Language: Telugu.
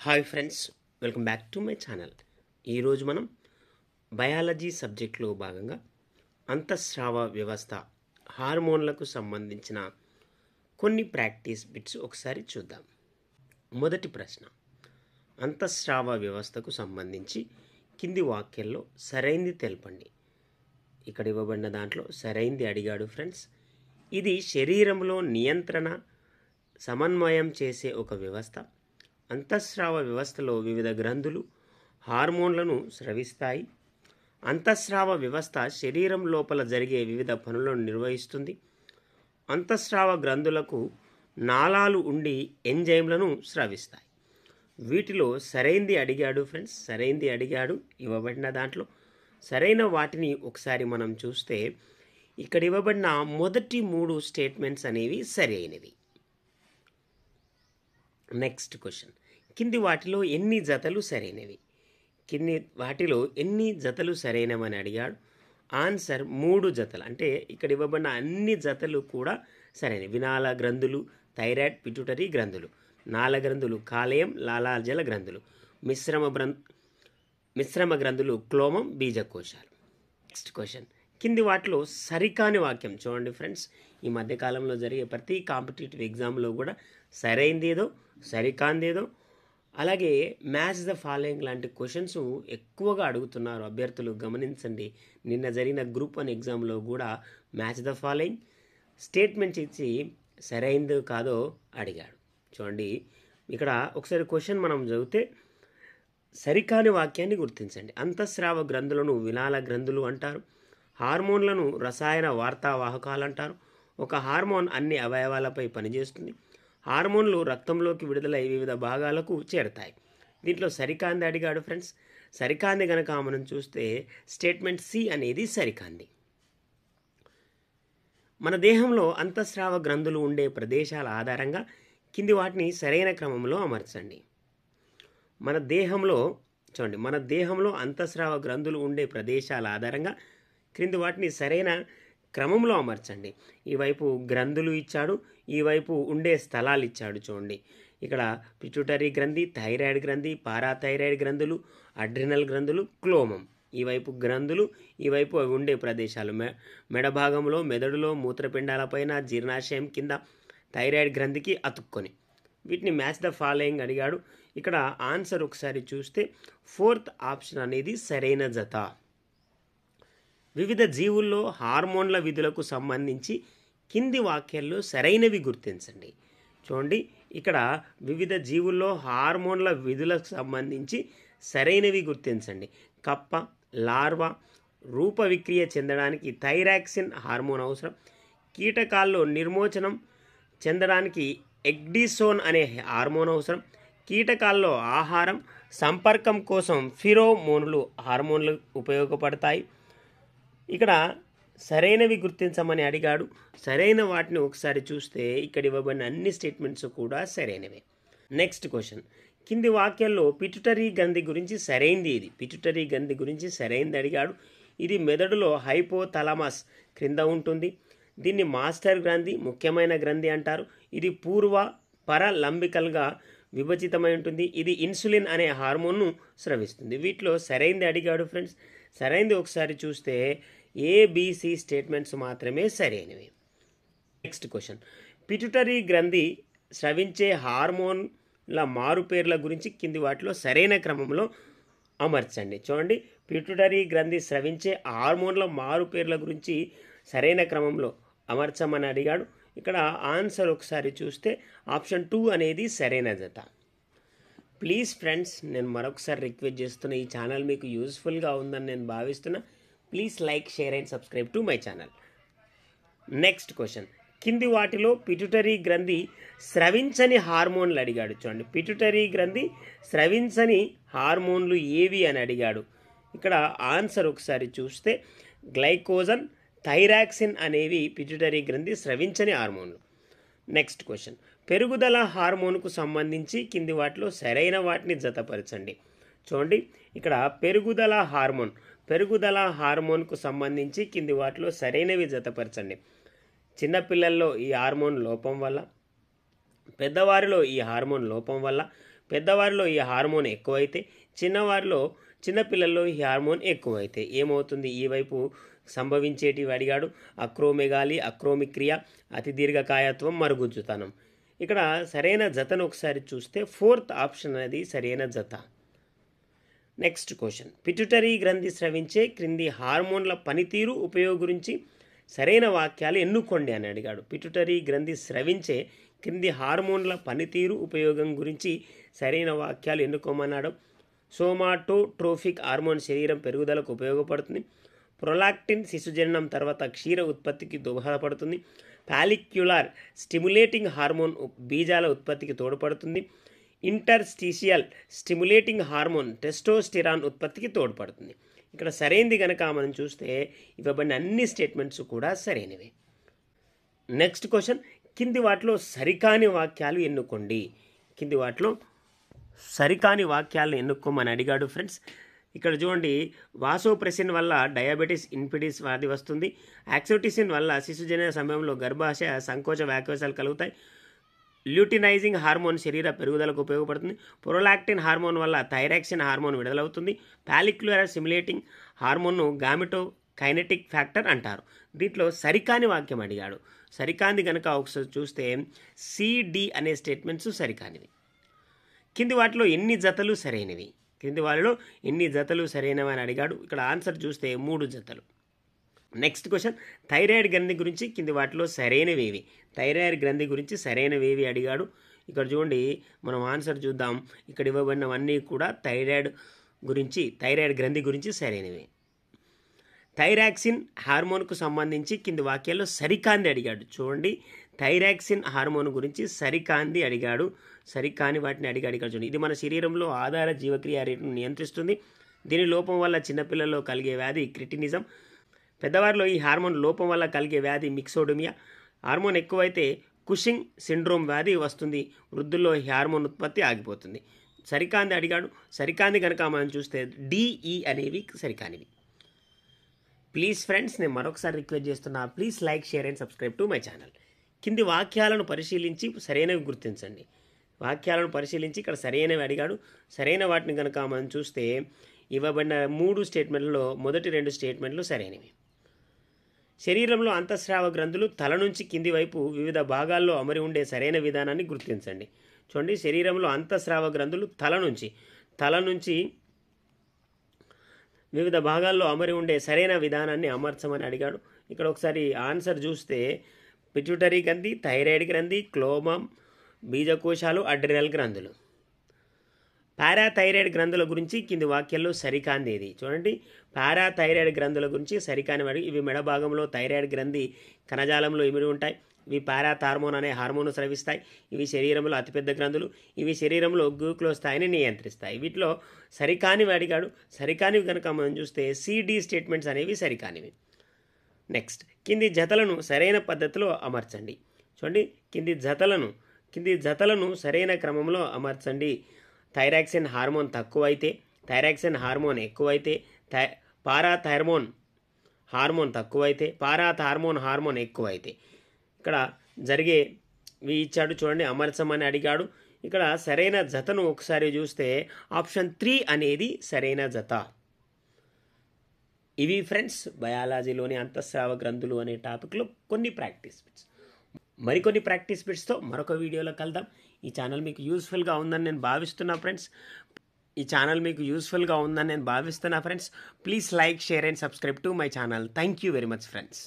Hi friends, welcome back to my channel. ఈరోజు మనం బయాలజీ సబ్జెక్ట్లో భాగంగా అంతఃస్రావ వ్యవస్థ హార్మోన్లకు సంబంధించిన కొన్ని ప్రాక్టీస్ బిట్స్ ఒకసారి చూద్దాం. మొదటి ప్రశ్న, అంతఃస్రావ వ్యవస్థకు సంబంధించి కింది వాక్యాల్లో సరైంది తెలపండి. ఇక్కడ ఇవ్వబడిన దాంట్లో సరైంది అడిగాడు ఫ్రెండ్స్. ఇది శరీరంలో నియంత్రణ సమన్వయం చేసే ఒక వ్యవస్థ. అంతఃస్రావ వ్యవస్థలో వివిధ గ్రంథులు హార్మోన్లను స్రవిస్తాయి. అంతఃస్రావ వ్యవస్థ శరీరం లోపల జరిగే వివిధ పనులను నిర్వహిస్తుంది. అంతఃస్రావ గ్రంథులకు నాళాలు ఉండి ఎంజైమ్లను స్రవిస్తాయి. వీటిలో సరైంది అడిగాడు ఫ్రెండ్స్. సరైంది అడిగాడు ఇవ్వబడిన దాంట్లో సరైన వాటిని ఒకసారి మనం చూస్తే ఇక్కడ ఇవ్వబడిన మొదటి 3 స్టేట్మెంట్స్ అనేవి సరైనవి. నెక్స్ట్ క్వశ్చన్, కింది వాటిలో ఎన్ని జతలు సరైనవి? కింది వాటిలో ఎన్ని జతలు సరైనవని అడిగాడు. ఆన్సర్ 3 జతలు. అంటే ఇక్కడ ఇవ్వబడిన అన్ని జతలు కూడా సరైనవి. వినాళ గ్రంథులు, థైరాయిడ్, పిట్యూటరీ గ్రంథులు, నాళ గ్రంథులు, కాలేయం, లాలాజల గ్రంథులు, మిశ్రమ గ్రంథులు, క్లోమం, బీజకోశాలు. నెక్స్ట్ క్వశ్చన్, కింది వాటిలో సరికాని వాక్యం చూడండి ఫ్రెండ్స్. ఈ మధ్యకాలంలో జరిగే ప్రతి కాంపిటేటివ్ ఎగ్జామ్లో కూడా సరైందేదో సరికాందేదో అలాగే మ్యాచ్ ద ఫాలోయింగ్ లాంటి క్వశ్చన్స్ ఎక్కువగా అడుగుతున్నారు అభ్యర్థులు. గమనించండి, నిన్న జరిగిన గ్రూప్ 1 ఎగ్జామ్లో కూడా మ్యాచ్ ద ఫాలోయింగ్ స్టేట్మెంట్స్ ఇచ్చి సరైందో కాదో అడిగాడు. చూడండి, ఇక్కడ ఒకసారి క్వశ్చన్ మనం చదివితే సరికాని వాక్యాన్ని గుర్తించండి. అంతఃస్రావ గ్రంథులను వినాళ గ్రంథులు అంటారు. హార్మోన్లను రసాయన వార్తావాహకాలు అంటారు. ఒక హార్మోన్ అన్ని అవయవాలపై పనిచేస్తుంది. హార్మోన్లు రక్తంలోకి విడుదలై వివిధ భాగాలకు చేరుతాయి. దీంట్లో సరికాంది అడిగాడు ఫ్రెండ్స్. సరికాంది కనుక మనం చూస్తే స్టేట్మెంట్ సి అనేది సరికాంది. మన దేహంలో అంతఃస్రావ గ్రంథులు ఉండే ప్రదేశాల ఆధారంగా కింది వాటిని సరైన క్రమంలో అమర్చండి. మన దేహంలో అంతఃస్రావ గ్రంథులు ఉండే ప్రదేశాల ఆధారంగా క్రింది వాటిని సరైన క్రమంలో అమర్చండి. ఈ వైపు గ్రంథులు ఇచ్చాడు, ఈ వైపు ఉండే స్థలాలు ఇచ్చాడు. చూడండి, ఇక్కడ పిట్యూటరీ గ్రంథి, థైరాయిడ్ గ్రంథి, పారాథైరాయిడ్ గ్రంథులు, అడ్రినల్ గ్రంథులు, క్లోమం. ఈ వైపు గ్రంథులు, ఈ వైపు ఉండే ప్రదేశాలు మెడ భాగంలో, మెదడులో, మూత్రపిండాలపైన, జీర్ణాశయం కింద థైరాయిడ్ గ్రంథికి అతుక్కొని. వీటిని మ్యాచ్ ద ఫాలోయింగ్ అడిగాడు. ఇక్కడ ఆన్సర్ ఒకసారి చూస్తే 4th ఆప్షన్ అనేది సరైన జత. వివిధ జీవుల్లో హార్మోన్ల విధులకు సంబంధించి కింది వాక్యాల్లో సరైనవి గుర్తించండి. చూడండి, ఇక్కడ వివిధ జీవుల్లో హార్మోన్ల విధులకు సంబంధించి సరైనవి గుర్తించండి. కప్ప, లార్వా రూప విక్రియ చెందడానికి థైరాక్సిన్ హార్మోన్ అవసరం. కీటకాల్లో నిర్మోచనం చెందడానికి ఎగ్డిసోన్ అనే హార్మోన్ అవసరం. కీటకాల్లో ఆహారం సంపర్కం కోసం ఫిరోమోన్లు హార్మోన్లు ఉపయోగపడతాయి. ఇక్కడ సరైనవి గుర్తించమని అడిగాడు. సరైన వాటిని ఒకసారి చూస్తే ఇక్కడ ఇవ్వబడిన అన్ని స్టేట్మెంట్స్ కూడా సరైనవే. నెక్స్ట్ క్వశ్చన్, కింది వాక్యాల్లో పిట్యూటరీ గ్రంథి గురించి సరైంది ఇది. పిట్యూటరీ గ్రంథి గురించి సరైంది అడిగాడు. ఇది మెదడులో హైపోథాలమస్ క్రింద ఉంటుంది. దీన్ని మాస్టర్ గ్రంథి, ముఖ్యమైన గ్రంథి అంటారు. ఇది పరలంబికల్గా విభజితమై ఉంటుంది. ఇది ఇన్సులిన్ అనే హార్మోన్ను స్రవిస్తుంది. వీటిలో సరైంది అడిగాడు ఫ్రెండ్స్. సరైంది ఒకసారి చూస్తే ABC స్టేట్మెంట్స్ మాత్రమే సరైనవి. నెక్స్ట్ క్వశ్చన్, పిట్యూటరీ గ్రంథి స్రవించే హార్మోన్ల మారుపేర్ల గురించి కింది వాటిలో సరైన క్రమంలో అమర్చండి. చూడండి, పిట్యూటరీ గ్రంథి స్రవించే హార్మోన్ల మారుపేర్ల గురించి సరైన క్రమంలో అమర్చమని అడిగాడు. ఇక్కడ ఆన్సర్ ఒకసారి చూస్తే ఆప్షన్ 2 అనేది సరైన జత. ప్లీజ్ ఫ్రెండ్స్, నేను మరొకసారి రిక్వెస్ట్ చేస్తున్నా, ఈ ఛానల్ మీకు యూస్ఫుల్గా ఉందని నేను భావిస్తున్నా. Please like, share and subscribe to my channel. Next question, కింది వాటిలో పిట్యూటరీ గ్రంథి స్రవించని హార్మోన్లు అడిగాడు. చూడండి, పిట్యూటరీ గ్రంథి స్రవించని హార్మోన్లు ఏవి అని అడిగాడు. ఇక్కడ ఆన్సర్ ఒకసారి చూస్తే గ్లైకోజన్, థైరాక్సిన్ అనేవి పిట్యూటరీ గ్రంథి స్రవించని హార్మోన్లు. నెక్స్ట్ క్వశ్చన్, పెరుగుదల హార్మోన్కు సంబంధించి కింది వాటిలో సరైన వాటిని జతపరచండి. చూడండి, ఇక్కడ పెరుగుదల హార్మోన్కు సంబంధించి కింది వాటిలో సరైనవి జతపరచండి. చిన్నపిల్లల్లో ఈ హార్మోన్ లోపం వల్ల, పెద్దవారిలో ఈ హార్మోన్ లోపం వల్ల, పెద్దవారిలో ఈ హార్మోన్ ఎక్కువైతే చిన్నపిల్లల్లో ఈ హార్మోన్ ఎక్కువైతే ఏమవుతుంది? ఈ వైపు సంభవించేటివి అడిగాడు. అక్రోమెగాలి, అక్రోమిక్రియ, అతి దీర్ఘకాయత్వం, మరుగుజ్జుతనం. ఇక్కడ సరైన జతను ఒకసారి చూస్తే 4th ఆప్షన్ అనేది సరైన జత. నెక్స్ట్ క్వశ్చన్, పిట్యూటరీ గ్రంథి స్రవించే క్రింది హార్మోన్ల పనితీరు ఉపయోగం గురించి సరైన వాక్యాలు ఎన్నుకోండి అని అడిగాడు. పిట్యూటరీ గ్రంథి స్రవించే క్రింది హార్మోన్ల పనితీరు ఉపయోగం గురించి సరైన వాక్యాలు ఎన్నుకోమన్నాడు. సోమాటోట్రోఫిక్ హార్మోన్ శరీరం పెరుగుదలకు ఉపయోగపడుతుంది. ప్రొలాక్టిన్ శిశుజననం తర్వాత క్షీర ఉత్పత్తికి దోహదపడుతుంది. పాలిక్యులార్ స్టిమ్యులేటింగ్ హార్మోన్ బీజాల ఉత్పత్తికి తోడ్పడుతుంది. ఇంటర్స్టీషియల్ స్టిమ్యులేటింగ్ హార్మోన్ టెస్టోస్టిరాన్ ఉత్పత్తికి తోడ్పడుతుంది. ఇక్కడ సరైనది కనుక మనం చూస్తే ఇవ్వబడిన అన్ని స్టేట్మెంట్స్ కూడా సరైనవి. నెక్స్ట్ క్వశ్చన్, కింది వాటిలో సరికాని వాక్యాలు ఎన్నుకోండి. కింది వాటిలో సరికాని వాక్యాలను ఎన్నుకోమని అడిగాడు ఫ్రెండ్స్. ఇక్కడ చూడండి, వాసోప్రెసిన్ వల్ల డయాబెటీస్ ఇన్సిపిడిస్ వ్యాధి వస్తుంది. యాక్సోటిసిన్ వల్ల శిశుజనన సమయంలో గర్భాశయ సంకోచ వ్యాకోచాలు కలుగుతాయి. ల్యూటినైజింగ్ హార్మోన్ శరీర పెరుగుదలకు ఉపయోగపడుతుంది. ప్రొలాక్టిన్ హార్మోన్ వల్ల థైరాక్సిన్ హార్మోన్ విడుదలవుతుంది. పాలిక్యులర్ స్టిమ్యులేటింగ్ హార్మోన్ను గామెటోకైనెటిక్ ఫ్యాక్టర్ అంటారు. దీంట్లో సరికాని వాక్యం అడిగాడు. సరికాంది కనుక ఒకసారి చూస్తే సిడి అనే స్టేట్మెంట్స్ సరికానివి. కింది వాటిలో ఎన్ని జతలు సరైనవి? కింది వాటిలో ఎన్ని జతలు సరైనవి అని అడిగాడు. ఇక్కడ ఆన్సర్ చూస్తే 3 జతలు. నెక్స్ట్ క్వశ్చన్, థైరాయిడ్ గ్రంథి గురించి కింది వాటిలో సరైనవేవి? థైరాయిడ్ గ్రంథి గురించి సరైనవేవి అడిగాడు. ఇక్కడ చూడండి, మనం ఆన్సర్ చూద్దాం. ఇక్కడ ఇవ్వబడినవన్నీ కూడా థైరాయిడ్ గ్రంథి గురించి సరైనవి. థైరాక్సిన్ హార్మోన్కు సంబంధించి కింది వాక్యాల్లో సరికాంది అడిగాడు. చూడండి, థైరాక్సిన్ హార్మోన్ గురించి సరికాంది అడిగాడు. సరికాని వాటిని అడిగాడు. ఇక్కడ చూడండి, ఇది మన శరీరంలో ఆధార జీవక్రియ రేటును నియంత్రిస్తుంది. దీని లోపం వల్ల చిన్నపిల్లల్లో కలిగే వ్యాధి క్రిటినిజం. పెద్దవారిలో ఈ హార్మోన్ లోపం వల్ల కలిగే వ్యాధి మిక్సోడోమియా. హార్మోన్ ఎక్కువైతే కుషింగ్ సిండ్రోమ్ వ్యాధి వస్తుంది. వృద్ధుల్లో ఈ హార్మోన్ ఉత్పత్తి ఆగిపోతుంది. సరికాంది అడిగాడు. సరికాంది కనుక మనం చూస్తే డిఈ అనేవి సరికానివి. ప్లీజ్ ఫ్రెండ్స్, నేను మరొకసారి రిక్వెస్ట్ చేస్తున్నా, please like, share and subscribe to my channel. కింది వాక్యాలను పరిశీలించి సరైనవి గుర్తించండి. వాక్యాలను పరిశీలించి ఇక్కడ సరైనవి అడిగాడు. సరైన వాటిని కనుక మనం చూస్తే ఇవ్వబడిన 3 స్టేట్మెంట్లలో మొదటి 2 స్టేట్మెంట్లు సరైనవి. శరీరంలో అంతఃస్రావ గ్రంథులు తల నుంచి కింది వైపు వివిధ భాగాల్లో అమరి ఉండే సరైన విధానాన్ని గుర్తించండి. చూడండి, శరీరంలో అంతఃస్రావ గ్రంథులు తల నుంచి వివిధ భాగాల్లో అమరి ఉండే సరైన విధానాన్ని అమర్చమని అడిగాడు. ఇక్కడ ఒకసారి ఆన్సర్ చూస్తే పిట్యూటరీ గ్రంథి, థైరాయిడ్ గ్రంథి, క్లోమం, బీజకోశాలు, అడ్రినల్ గ్రంథులు. పారాథైరాయిడ్ గ్రంథుల గురించి కింది వాక్యాల్లో సరికాంది ఏది? చూడండి, పారాథైరాయిడ్ గ్రంథుల గురించి సరికాని వాడి ఇవి మెడ భాగంలో థైరాయిడ్ గ్రంథి కణజాలంలో ఇమిడి ఉంటాయి. ఇవి పారాథార్మోన్ అనే హార్మోన్ స్రవిస్తాయి. ఇవి శరీరంలో అతిపెద్ద గ్రంథులు. ఇవి శరీరంలో గ్లూకోజ్ స్థాయిని నియంత్రిస్తాయి. వీటిలో సరికానివి అడిగాడు. సరికానివి కనుక మనం చూస్తే సిడి స్టేట్మెంట్స్ అనేవి సరికానివి. నెక్స్ట్, కింది జతలను సరైన పద్ధతిలో అమర్చండి. చూడండి, కింది జతలను సరైన క్రమంలో అమర్చండి. థైరాక్సిన్ హార్మోన్ తక్కువైతే, థైరాక్సిన్ హార్మోన్ ఎక్కువైతే, పారాథార్మోన్ హార్మోన్ తక్కువైతే, హార్మోన్ ఎక్కువైతే. ఇక్కడ జరిగేవి ఇచ్చాడు. చూడండి, అమర్చమని అడిగాడు. ఇక్కడ సరైన జతను ఒకసారి చూస్తే ఆప్షన్ 3 అనేది సరైన జత. ఇవి ఫ్రెండ్స్ బయాలజీలోని అంతఃస్రావ గ్రంథులు అనే టాపిక్లో కొన్ని ప్రాక్టీస్ బిట్స్. మరికొన్ని ప్రాక్టీస్ బిట్స్తో మరొక వీడియోలో కలుద్దాం. ఈ ఛానల్ మీకు యూస్ఫుల్గా ఉందని నేను భావిస్తున్నా friends. Please like, share and subscribe to my channel. Thank you very much friends.